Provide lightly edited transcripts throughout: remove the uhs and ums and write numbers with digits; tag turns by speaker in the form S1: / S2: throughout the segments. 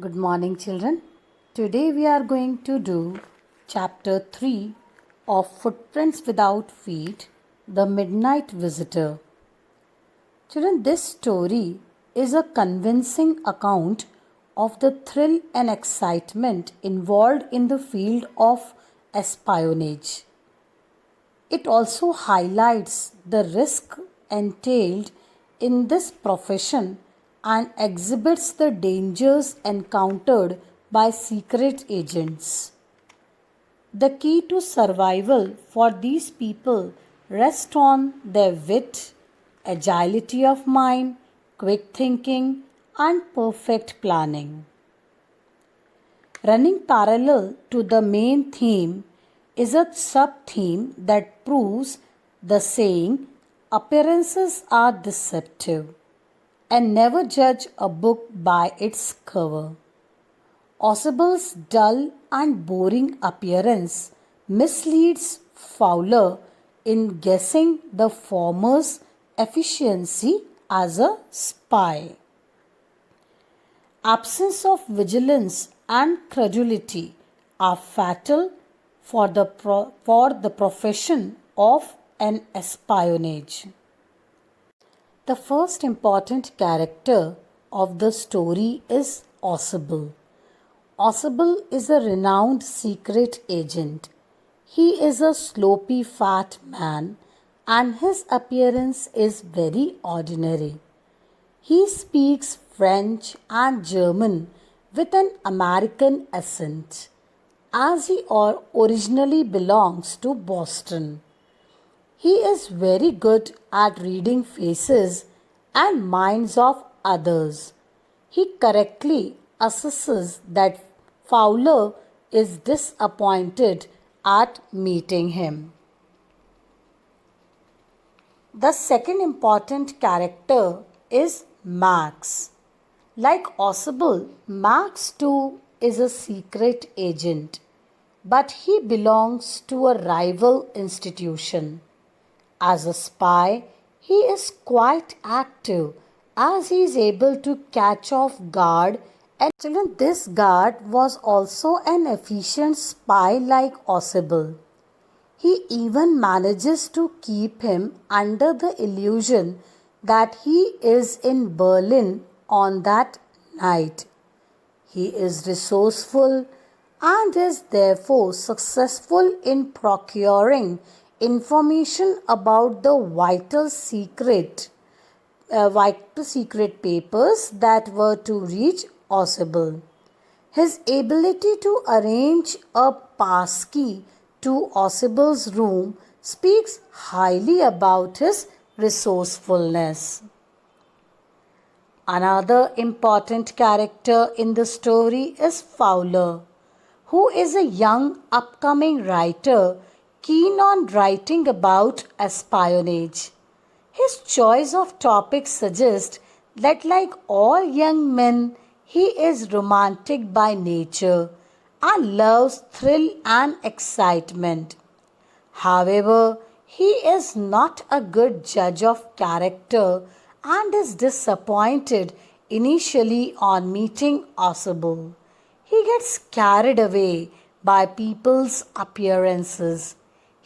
S1: Good morning, children. Today we are going to do chapter 3 of Footprints Without Feet, The Midnight Visitor. Children, this story is a convincing account of the thrill and excitement involved in the field of espionage. It also highlights the risk entailed in this profession and exhibits the dangers encountered by secret agents. The key to survival for these people rests on their wit, agility of mind, quick thinking, and perfect planning. Running parallel to the main theme is a sub-theme that proves the saying, appearances are deceptive, and never judge a book by its cover. Ausuble's dull and boring appearance misleads Fowler in guessing the former's efficiency as a spy. Absence of vigilance and credulity are fatal for the profession of an espionage. The first important character of the story is Ausable. Ausable is a renowned secret agent. He is a sloppy fat man and his appearance is very ordinary. He speaks French and German with an American accent, as he originally belongs to Boston. He is very good at reading faces and minds of others. He correctly assesses that Fowler is disappointed at meeting him. The second important character is Max. Like Ausable, Max too is a secret agent, but he belongs to a rival institution. As a spy, he is quite active as he is able to catch off guard, and children, this guard was also an efficient spy like Ausable. He even manages to keep him under the illusion that he is in Berlin on that night. He is resourceful and is therefore successful in procuring information about the vital secret papers that were to reach Ausable. His ability to arrange a passkey to Ausable's room speaks highly about his resourcefulness. Another important character in the story is Fowler, who is a young upcoming writer keen on writing about espionage. His choice of topics suggests that, like all young men, he is romantic by nature and loves thrill and excitement. However, he is not a good judge of character and is disappointed initially on meeting Ausable. He gets carried away by people's appearances.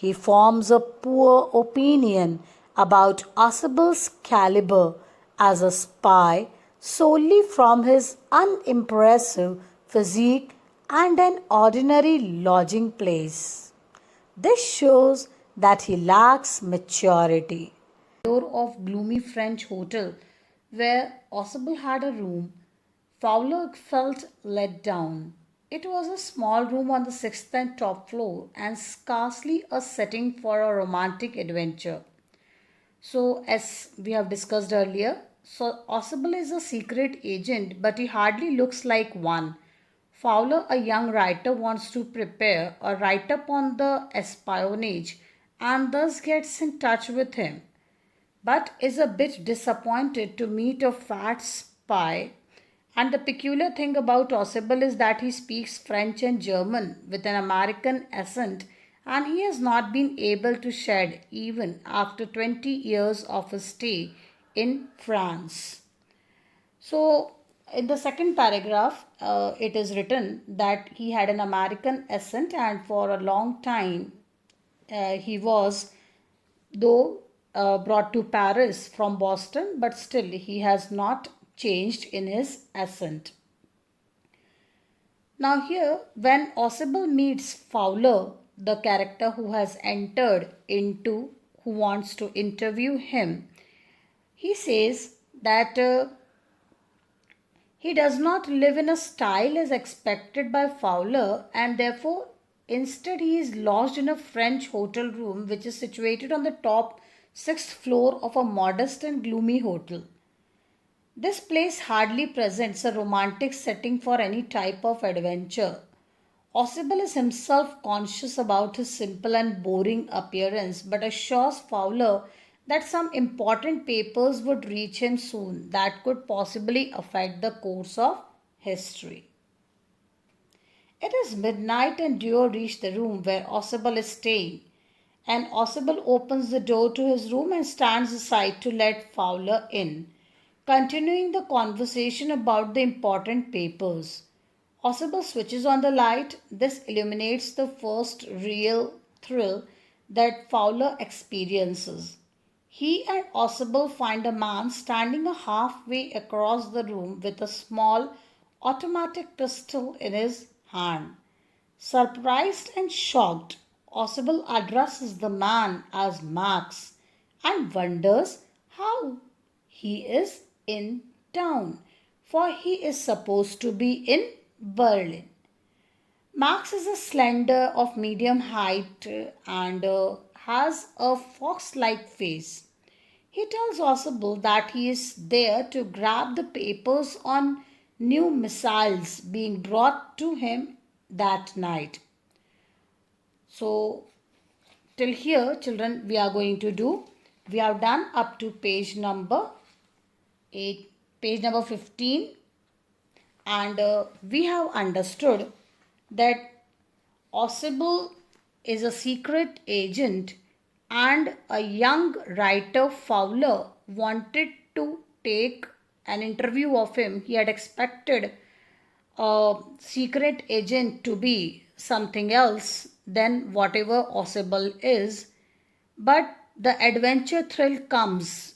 S1: He forms a poor opinion about Ausable's caliber as a spy solely from his unimpressive physique and an ordinary lodging place. This shows that he lacks maturity. Door of gloomy French hotel where Ausable had a room, Fowler felt let down. It was a small room on the sixth and top floor and scarcely a setting for a romantic adventure. So, as we have discussed earlier, so Ausable is a secret agent, but he hardly looks like one. Fowler, a young writer, wants to prepare a write-up on the espionage and thus gets in touch with him, but is a bit disappointed to meet a fat spy. And the peculiar thing about Ausable is that he speaks French and German with an American accent, and he has not been able to shed even after 20 years of a stay in France. So, In the second paragraph, it is written that he had an American accent, and for a long time he was, though brought to Paris from Boston, but still he has not changed in his accent. Now, here, when Osable meets Fowler, the character who has entered into, who wants to interview him, he says that he does not live in a style as expected by Fowler, and therefore instead he is lodged in a French hotel room which is situated on the top sixth floor of a modest and gloomy hotel. This place hardly presents a romantic setting for any type of adventure. Osable is himself conscious about his simple and boring appearance, but assures Fowler that some important papers would reach him soon that could possibly affect the course of history. It is midnight and Dio reach the room where Osable is staying, and Osable opens the door to his room and stands aside to let Fowler in, continuing the conversation about the important papers. Osable switches on the light. This illuminates the first real thrill that Fowler experiences. He and Osable find a man standing a halfway across the room with a small automatic pistol in his hand. Surprised and shocked, Osable addresses the man as Max and wonders how he is in town, for he is supposed to be in Berlin. Max is a slender of medium height and has a fox like face. He tells Osable that he is there to grab the papers on new missiles being brought to him that night. So, till here, children, we are going to do. We have done up to page number 8, page number 15, and we have understood that Osable is a secret agent, and a young writer Fowler wanted to take an interview of him. He had expected a secret agent to be something else than whatever Osable is, but the adventure thrill comes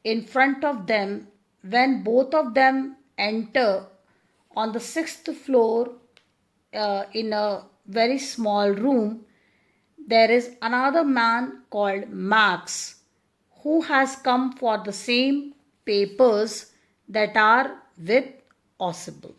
S1: in front of them when both of them enter on the sixth floor in a very small room. There is another man called Max who has come for the same papers that are with Osable.